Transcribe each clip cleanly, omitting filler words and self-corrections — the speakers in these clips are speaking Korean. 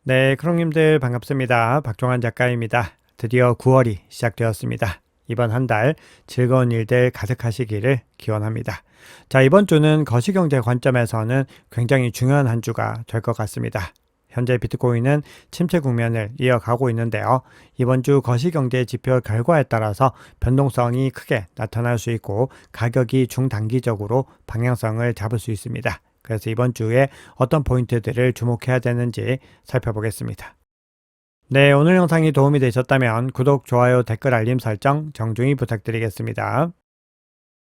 네, 크롱님들 반갑습니다. 박종환 작가입니다. 드디어 9월이 시작되었습니다. 이번 한 달 즐거운 일들 가득하시기를 기원합니다. 자, 이번 주는 거시경제 관점에서는 굉장히 중요한 한 주가 될 것 같습니다. 현재 비트코인은 침체 국면을 이어가고 있는데요. 이번 주 거시경제 지표 결과에 따라서 변동성이 크게 나타날 수 있고 가격이 중단기적으로 방향성을 잡을 수 있습니다. 그래서 이번 주에 어떤 포인트들을 주목해야 되는지 살펴보겠습니다. 네, 오늘 영상이 도움이 되셨다면 구독, 좋아요, 댓글, 알림 설정 정중히 부탁드리겠습니다.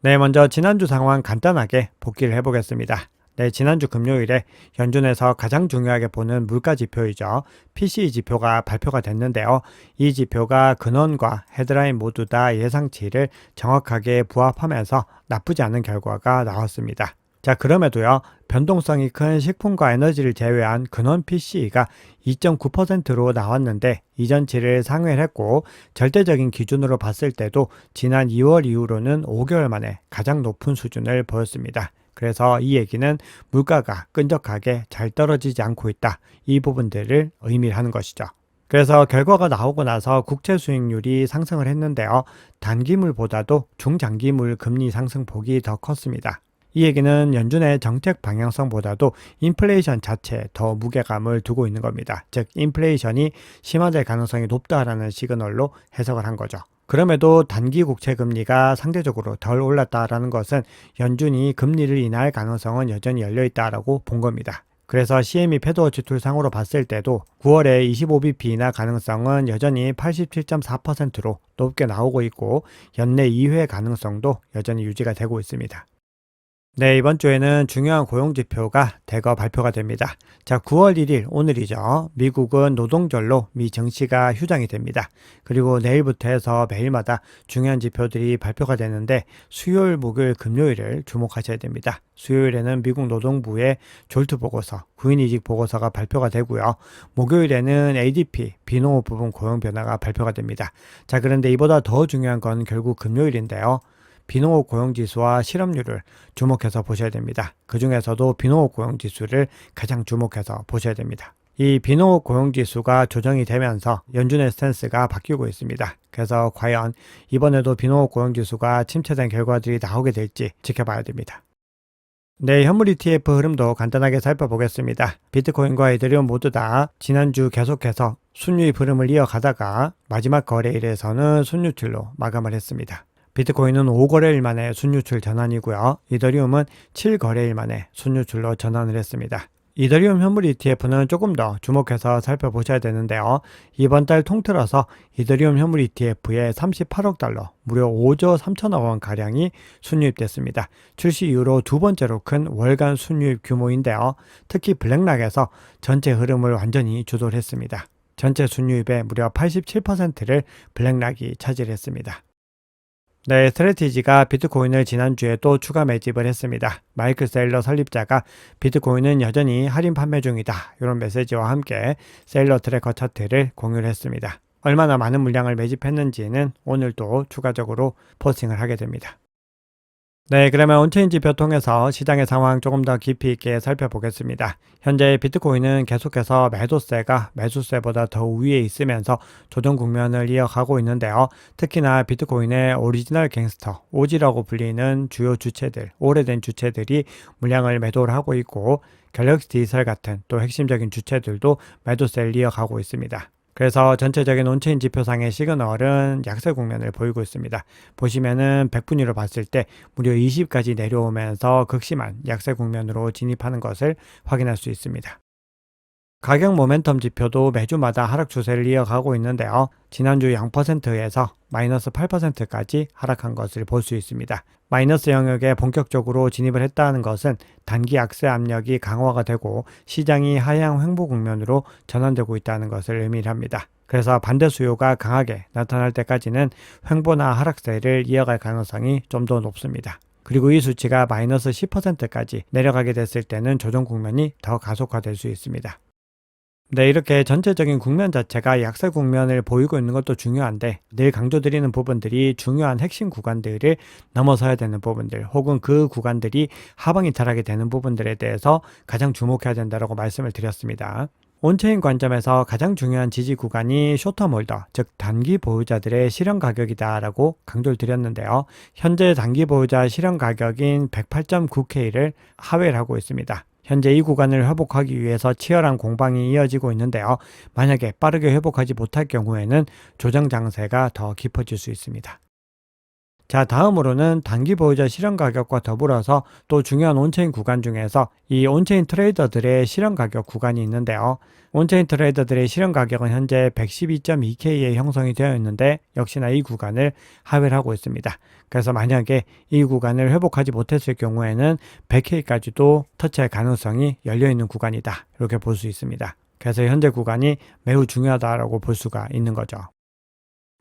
네, 먼저 지난주 상황 간단하게 복기를 해보겠습니다. 네, 지난주 금요일에 연준에서 가장 중요하게 보는 물가 지표이죠. PCE 지표가 발표가 됐는데요. 이 지표가 근원과 헤드라인 모두 다 예상치를 정확하게 부합하면서 나쁘지 않은 결과가 나왔습니다. 자, 그럼에도요, 변동성이 큰 식품과 에너지를 제외한 근원 PCE가 2.9%로 나왔는데 이전치를 상회를 했고 절대적인 기준으로 봤을 때도 지난 2월 이후로는 5개월 만에 가장 높은 수준을 보였습니다. 그래서 이 얘기는 물가가 끈적하게 잘 떨어지지 않고 있다. 이 부분들을 의미하는 것이죠. 그래서 결과가 나오고 나서 국채 수익률이 상승을 했는데요. 단기물보다도 중장기물 금리 상승폭이 더 컸습니다. 이 얘기는 연준의 정책 방향성보다도 인플레이션 자체에 더 무게감을 두고 있는 겁니다. 즉 인플레이션이 심화될 가능성이 높다라는 시그널로 해석을 한 거죠. 그럼에도 단기 국채 금리가 상대적으로 덜 올랐다라는 것은 연준이 금리를 인하할 가능성은 여전히 열려 있다라고 본 겁니다. 그래서 CME 패드워치 툴상으로 봤을 때도 9월에 25bp 인하 가능성은 여전히 87.4%로 높게 나오고 있고 연내 2회 가능성도 여전히 유지가 되고 있습니다. 네, 이번 주에는 중요한 고용지표가 대거 발표가 됩니다. 자, 9월 1일 오늘이죠. 미국은 노동절로 미 증시가 휴장이 됩니다. 그리고 내일부터 해서 매일마다 중요한 지표들이 발표가 되는데 수요일, 목요일, 금요일을 주목하셔야 됩니다. 수요일에는 미국 노동부의 졸트 보고서, 구인이직 보고서가 발표가 되고요. 목요일에는 ADP, 비농업 부분 고용 변화가 발표가 됩니다. 자, 그런데 이보다 더 중요한 건 결국 금요일인데요. 비농업 고용지수와 실업률을 주목해서 보셔야 됩니다. 그 중에서도 비농업 고용지수를 가장 주목해서 보셔야 됩니다. 이 비농업 고용지수가 조정이 되면서 연준의 스탠스가 바뀌고 있습니다. 그래서 과연 이번에도 비농업 고용지수가 침체된 결과들이 나오게 될지 지켜봐야 됩니다. 네, 현물 ETF 흐름도 간단하게 살펴보겠습니다. 비트코인과 이더리움 모두 다 지난주 계속해서 순유입 흐름을 이어가다가 마지막 거래일에서는 순유출로 마감을 했습니다. 비트코인은 5거래일 만에 순유출 전환이고요. 이더리움은 7거래일 만에 순유출로 전환을 했습니다. 이더리움 현물 ETF는 조금 더 주목해서 살펴보셔야 되는데요. 이번 달 통틀어서 이더리움 현물 ETF에 38억 달러, 무려 5조 3천억 원 가량이 순유입됐습니다. 출시 이후로 두 번째로 큰 월간 순유입 규모인데요. 특히 블랙락에서 전체 흐름을 완전히 주도를 했습니다. 전체 순유입의 무려 87%를 블랙락이 차지했습니다. 네, 스트래티지가 비트코인을 지난주에 또 추가 매집을 했습니다. 마이클 세일러 설립자가 비트코인은 여전히 할인 판매 중이다. 이런 메시지와 함께 세일러 트래커 차트를 공유를 했습니다. 얼마나 많은 물량을 매집했는지는 오늘 또 추가적으로 포스팅을 하게 됩니다. 네, 그러면 온체인 지표 통해서 시장의 상황 조금 더 깊이 있게 살펴보겠습니다. 현재 비트코인은 계속해서 매도세가 매수세보다 더 위에 있으면서 조정 국면을 이어가고 있는데요. 특히나 비트코인의 오리지널 갱스터, 오지라고 불리는 주요 주체들, 오래된 주체들이 물량을 매도를 하고 있고 갤럭시 디지털 같은 또 핵심적인 주체들도 매도세를 이어가고 있습니다. 그래서 전체적인 온체인 지표상의 시그널은 약세 국면을 보이고 있습니다. 보시면은 100분위로 봤을 때 무려 20까지 내려오면서 극심한 약세 국면으로 진입하는 것을 확인할 수 있습니다. 가격 모멘텀 지표도 매주마다 하락 추세를 이어가고 있는데요. 지난주 0%에서 마이너스 8%까지 하락한 것을 볼 수 있습니다. 마이너스 영역에 본격적으로 진입을 했다는 것은 단기 악세 압력이 강화가 되고 시장이 하향 횡보 국면으로 전환되고 있다는 것을 의미합니다. 그래서 반대 수요가 강하게 나타날 때까지는 횡보나 하락세를 이어갈 가능성이 좀 더 높습니다. 그리고 이 수치가 마이너스 10%까지 내려가게 됐을 때는 조정 국면이 더 가속화될 수 있습니다. 네, 이렇게 전체적인 국면 자체가 약세 국면을 보이고 있는 것도 중요한데 늘 강조드리는 부분들이 중요한 핵심 구간들을 넘어서야 되는 부분들 혹은 그 구간들이 하방 이탈하게 되는 부분들에 대해서 가장 주목해야 된다고 말씀을 드렸습니다. 온체인 관점에서 가장 중요한 지지 구간이 쇼텀 홀더, 즉 단기 보유자들의 실현 가격이다라고 강조를 드렸는데요. 현재 단기 보유자 실현 가격인 108.9K를 하회를 하고 있습니다. 현재 이 구간을 회복하기 위해서 치열한 공방이 이어지고 있는데요. 만약에 빠르게 회복하지 못할 경우에는 조정 장세가 더 깊어질 수 있습니다. 자, 다음으로는 단기 보유자 실현 가격과 더불어서 또 중요한 온체인 구간 중에서 이 온체인 트레이더들의 실현 가격 구간이 있는데요. 온체인 트레이더들의 실현 가격은 현재 112.2K에 형성이 되어 있는데 역시나 이 구간을 하회를 하고 있습니다. 그래서 만약에 이 구간을 회복하지 못했을 경우에는 100K까지도 터치할 가능성이 열려있는 구간이다. 이렇게 볼 수 있습니다. 그래서 현재 구간이 매우 중요하다고 볼 수가 있는 거죠.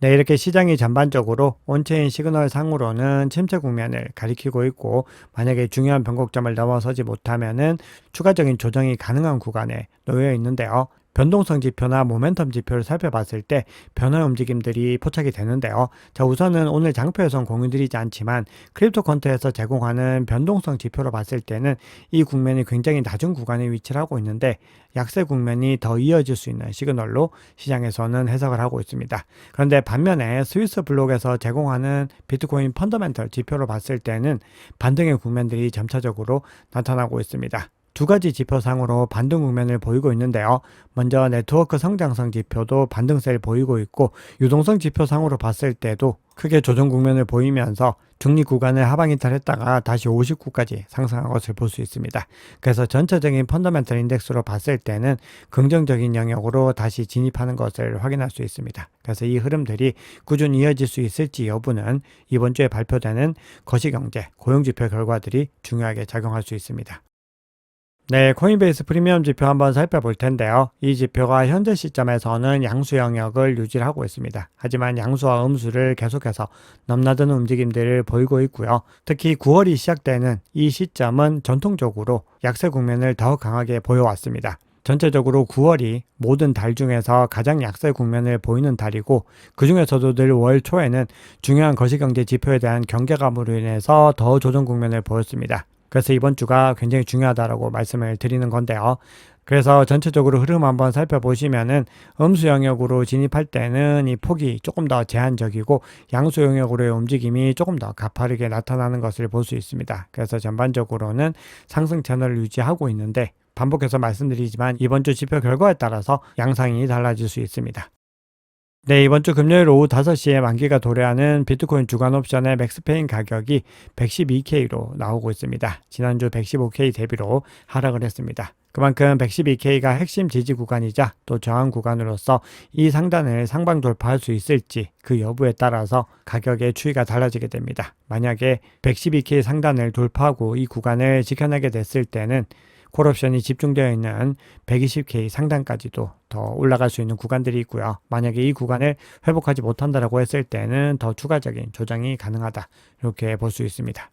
네, 이렇게 시장이 전반적으로 온체인 시그널 상으로는 침체 국면을 가리키고 있고, 만약에 중요한 변곡점을 넘어서지 못하면은 추가적인 조정이 가능한 구간에 놓여 있는데요. 변동성 지표나 모멘텀 지표를 살펴봤을 때 변화의 움직임들이 포착이 되는데요. 자, 우선은 오늘 장표에선 공유드리지 않지만 크립토컨트에서 제공하는 변동성 지표로 봤을 때는 이 국면이 굉장히 낮은 구간에 위치를 하고 있는데 약세 국면이 더 이어질 수 있는 시그널로 시장에서는 해석을 하고 있습니다. 그런데 반면에 스위스 블록에서 제공하는 비트코인 펀더멘털 지표로 봤을 때는 반등의 국면들이 점차적으로 나타나고 있습니다. 두 가지 지표상으로 반등 국면을 보이고 있는데요. 먼저 네트워크 성장성 지표도 반등세를 보이고 있고, 유동성 지표상으로 봤을 때도 크게 조정 국면을 보이면서 중립 구간을 하방 이탈했다가 다시 59까지 상승한 것을 볼 수 있습니다. 그래서 전체적인 펀더멘털 인덱스로 봤을 때는 긍정적인 영역으로 다시 진입하는 것을 확인할 수 있습니다. 그래서 이 흐름들이 꾸준히 이어질 수 있을지 여부는 이번 주에 발표되는 거시경제, 고용지표 결과들이 중요하게 작용할 수 있습니다. 네, 코인베이스 프리미엄 지표 한번 살펴볼 텐데요. 이 지표가 현재 시점에서는 양수 영역을 유지하고 있습니다. 하지만 양수와 음수를 계속해서 넘나드는 움직임들을 보이고 있고요. 특히 9월이 시작되는 이 시점은 전통적으로 약세 국면을 더 강하게 보여왔습니다. 전체적으로 9월이 모든 달 중에서 가장 약세 국면을 보이는 달이고, 그 중에서도 늘 월 초에는 중요한 거시경제 지표에 대한 경계감으로 인해서 더 조정 국면을 보였습니다. 그래서 이번 주가 굉장히 중요하다라고 말씀을 드리는 건데요. 그래서 전체적으로 흐름 한번 살펴보시면은 음수 영역으로 진입할 때는 이 폭이 조금 더 제한적이고 양수 영역으로의 움직임이 조금 더 가파르게 나타나는 것을 볼 수 있습니다. 그래서 전반적으로는 상승 채널을 유지하고 있는데, 반복해서 말씀드리지만 이번 주 지표 결과에 따라서 양상이 달라질 수 있습니다. 네, 이번 주 금요일 오후 5시에 만기가 도래하는 비트코인 주간 옵션의 맥스페인 가격이 112K로 나오고 있습니다. 지난주 115K 대비로 하락을 했습니다. 그만큼 112K가 핵심 지지 구간이자 또 저항 구간으로서 이 상단을 상방 돌파할 수 있을지 그 여부에 따라서 가격의 추이가 달라지게 됩니다. 만약에 112K 상단을 돌파하고 이 구간을 지켜내게 됐을 때는 콜옵션이 집중되어 있는 120K 상단까지도 더 올라갈 수 있는 구간들이 있고요. 만약에 이 구간을 회복하지 못한다고 했을 때는 더 추가적인 조정이 가능하다, 이렇게 볼 수 있습니다.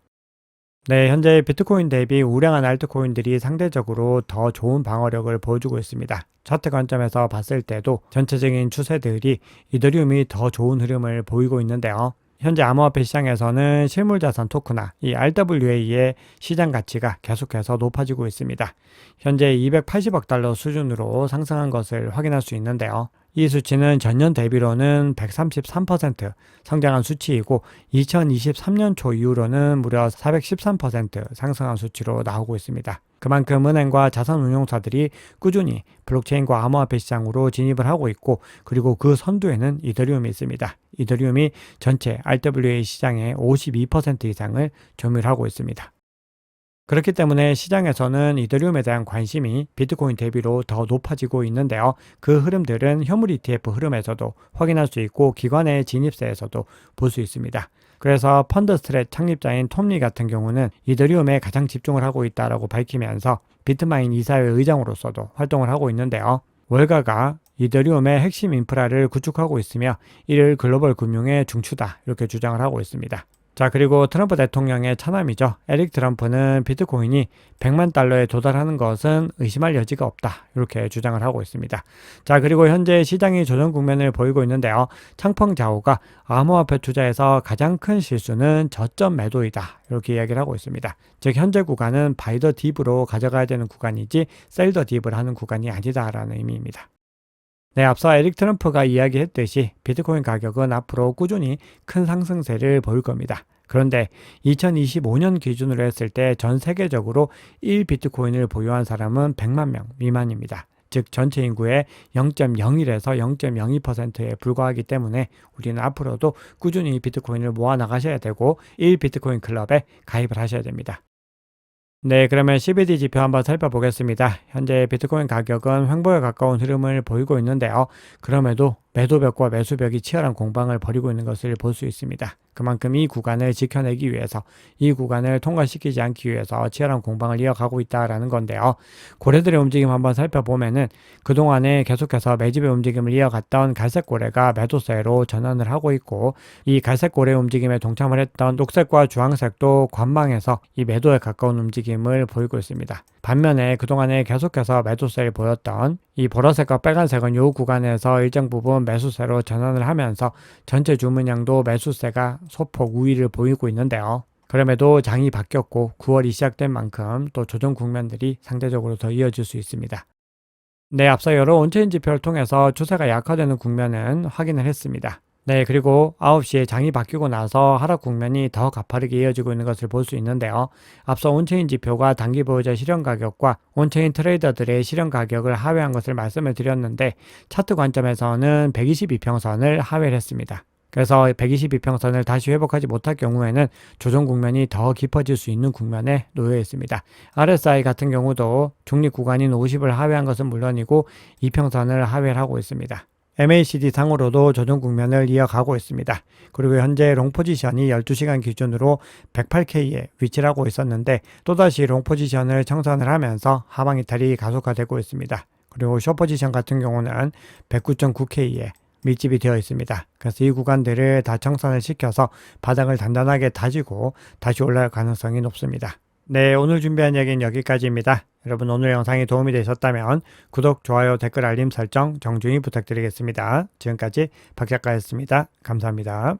네, 현재 비트코인 대비 우량한 알트코인들이 상대적으로 더 좋은 방어력을 보여주고 있습니다. 차트 관점에서 봤을 때도 전체적인 추세들이 이더리움이 더 좋은 흐름을 보이고 있는데요. 현재 암호화폐 시장에서는 실물자산 토크나 이 RWA의 시장 가치가 계속해서 높아지고 있습니다. 현재 280억 달러 수준으로 상승한 것을 확인할 수 있는데요. 이 수치는 전년 대비로는 133% 성장한 수치이고 2023년 초 이후로는 무려 413% 상승한 수치로 나오고 있습니다. 그만큼 은행과 자산운용사들이 꾸준히 블록체인과 암호화폐 시장으로 진입을 하고 있고, 그리고 그 선두에는 이더리움이 있습니다. 이더리움이 전체 RWA 시장의 52% 이상을 점유하고 있습니다. 그렇기 때문에 시장에서는 이더리움에 대한 관심이 비트코인 대비로 더 높아지고 있는데요. 그 흐름들은 현물 ETF 흐름에서도 확인할 수 있고 기관의 진입세에서도 볼 수 있습니다. 그래서 펀드스트랩 창립자인 톰리 같은 경우는 이더리움에 가장 집중을 하고 있다라고 밝히면서 비트마인 이사회 의장으로서도 활동을 하고 있는데요. 월가가 이더리움의 핵심 인프라를 구축하고 있으며 이를 글로벌 금융의 중추다, 이렇게 주장을 하고 있습니다. 자, 그리고 트럼프 대통령의 차남이죠. 에릭 트럼프는 비트코인이 100만 달러에 도달하는 것은 의심할 여지가 없다. 이렇게 주장을 하고 있습니다. 자, 그리고 현재 시장이 조정 국면을 보이고 있는데요. 창펑자오가 암호화폐 투자에서 가장 큰 실수는 저점 매도이다. 이렇게 이야기를 하고 있습니다. 즉, 현재 구간은 바이 더 딥으로 가져가야 되는 구간이지 셀 더 딥을 하는 구간이 아니다라는 의미입니다. 네, 앞서 에릭 트럼프가 이야기했듯이 비트코인 가격은 앞으로 꾸준히 큰 상승세를 보일 겁니다. 그런데 2025년 기준으로 했을 때 전 세계적으로 1비트코인을 보유한 사람은 100만 명 미만입니다. 즉 전체 인구의 0.01에서 0.02%에 불과하기 때문에 우리는 앞으로도 꾸준히 비트코인을 모아 나가셔야 되고 1비트코인 클럽에 가입을 하셔야 됩니다. 네, 그러면 CBD 지표 한번 살펴보겠습니다. 현재 비트코인 가격은 횡보에 가까운 흐름을 보이고 있는데요. 그럼에도 매도벽과 매수벽이 치열한 공방을 벌이고 있는 것을 볼 수 있습니다. 그만큼 이 구간을 지켜내기 위해서, 이 구간을 통과시키지 않기 위해서 치열한 공방을 이어가고 있다라는 건데요. 고래들의 움직임 한번 살펴보면은 그동안에 계속해서 매집의 움직임을 이어갔던 갈색 고래가 매도세로 전환을 하고 있고, 이 갈색 고래 움직임에 동참을 했던 녹색과 주황색도 관망해서 이 매도에 가까운 움직임을 보이고 있습니다. 반면에 그동안에 계속해서 매도세를 보였던 이 보라색과 빨간색은 이 구간에서 일정 부분 매수세로 전환을 하면서 전체 주문량도 매수세가 소폭 우위를 보이고 있는데요. 그럼에도 장이 바뀌었고 9월이 시작된 만큼 또 조정 국면들이 상대적으로 더 이어질 수 있습니다. 네, 앞서 여러 온체인 지표를 통해서 추세가 약화되는 국면은 확인을 했습니다. 네, 그리고 9시에 장이 바뀌고 나서 하락 국면이 더 가파르게 이어지고 있는 것을 볼 수 있는데요. 앞서 온체인 지표가 단기 보유자 실현 가격과 온체인 트레이더들의 실현 가격을 하회한 것을 말씀을 드렸는데 차트 관점에서는 122평선을 하회를 했습니다. 그래서 122평선을 다시 회복하지 못할 경우에는 조정 국면이 더 깊어질 수 있는 국면에 놓여 있습니다. RSI 같은 경우도 중립 구간인 50을 하회한 것은 물론이고 2평선을 하회를 하고 있습니다. MACD 상으로도 조정 국면을 이어가고 있습니다. 그리고 현재 롱 포지션이 12시간 기준으로 108K에 위치를 하고 있었는데 또다시 롱 포지션을 청산을 하면서 하방 이탈이 가속화되고 있습니다. 그리고 숏 포지션 같은 경우는 109.9K에 밀집이 되어 있습니다. 그래서 이 구간들을 다 청산을 시켜서 바닥을 단단하게 다지고 다시 올라갈 가능성이 높습니다. 네, 오늘 준비한 이야기는 여기까지입니다. 여러분 오늘 영상이 도움이 되셨다면 구독, 좋아요, 댓글, 알림 설정 정중히 부탁드리겠습니다. 지금까지 박 작가였습니다. 감사합니다.